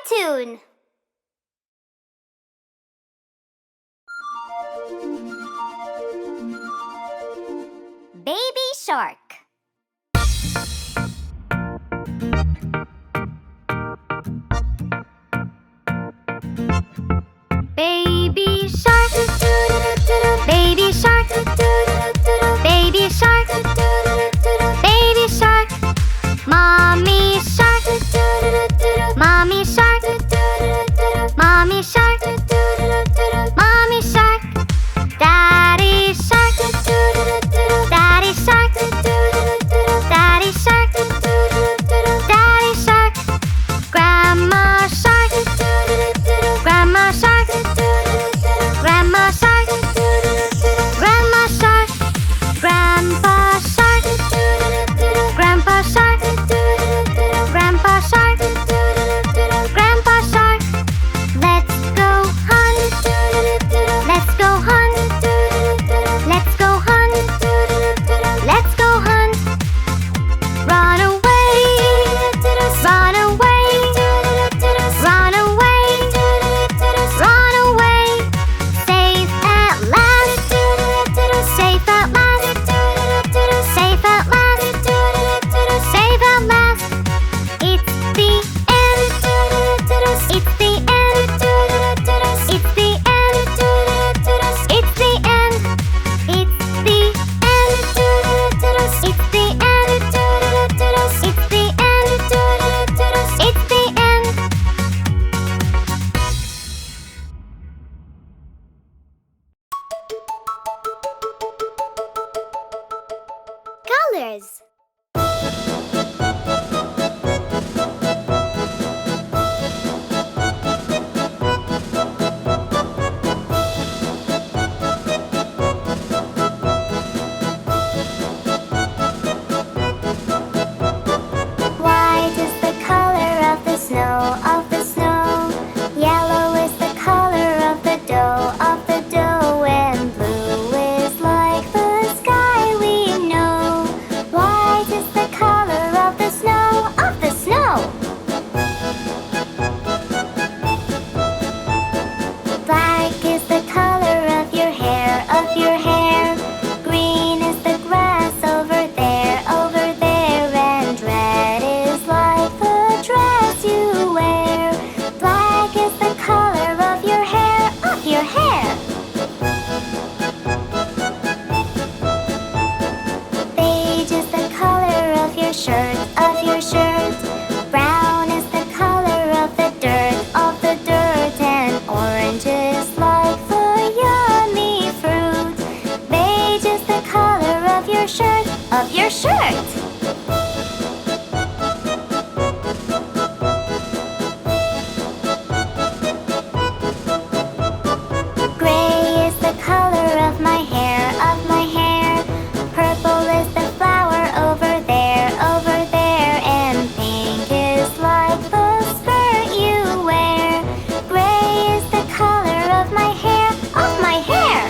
cartoon. Baby Shark. Baby shark, baby shark, baby shark, baby shark, mommy shark, mommy shark, mommy shark, mommy shark, daddy shark, daddy shark, daddy shark, daddy shark, grandma shark, grandma shark, grandma shark, grandma shark, grandpa shark, grandpa shark, grandpa shark, grandpa shark. Let's go hunt, let's go hunt, let's go hunt, let's go hunt. Run away, run away, run away, run away. Safe at last, safe at last, safe at last, safe at last. It's the end, it's the end, it's the end, it's the end, it's the end, it's the end, it's the end, it's the end. Colors. White is the color of the snow, of the snow. Yellow is the color of the dough, of the dough. And blue is like the sky we know. White is the color of the snow, of the snow. Black is the color of your hair, of your hair. Green is the grass over there, over there. And red is like the dress you wear. Black is the color of your hair, of your hair. Beige is the color of your shirt, of your shirt. Brown is the color of the dirt, of the dirt. And orange is like the yummy fruit. Beige is the color of your shirt, of your shirt. Gray is the color of my hair, of my hair. Purple is the flower over there, over there. And pink is like the skirt you wear. Gray is the color of my hair, of my hair.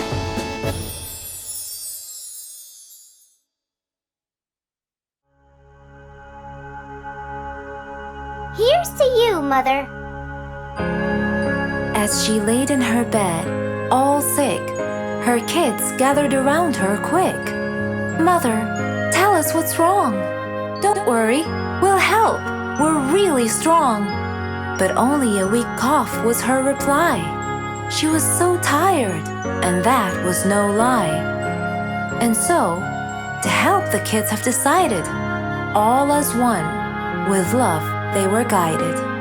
Here's to you, Mother. As she laid in her bed, all sick, her kids gathered around her quick. Mother, tell us what's wrong. Don't worry, we'll help. We're really strong. But only a weak cough was her reply. She was so tired, and that was no lie. And so, to help, the kids have decided, all as one, with love they were guided.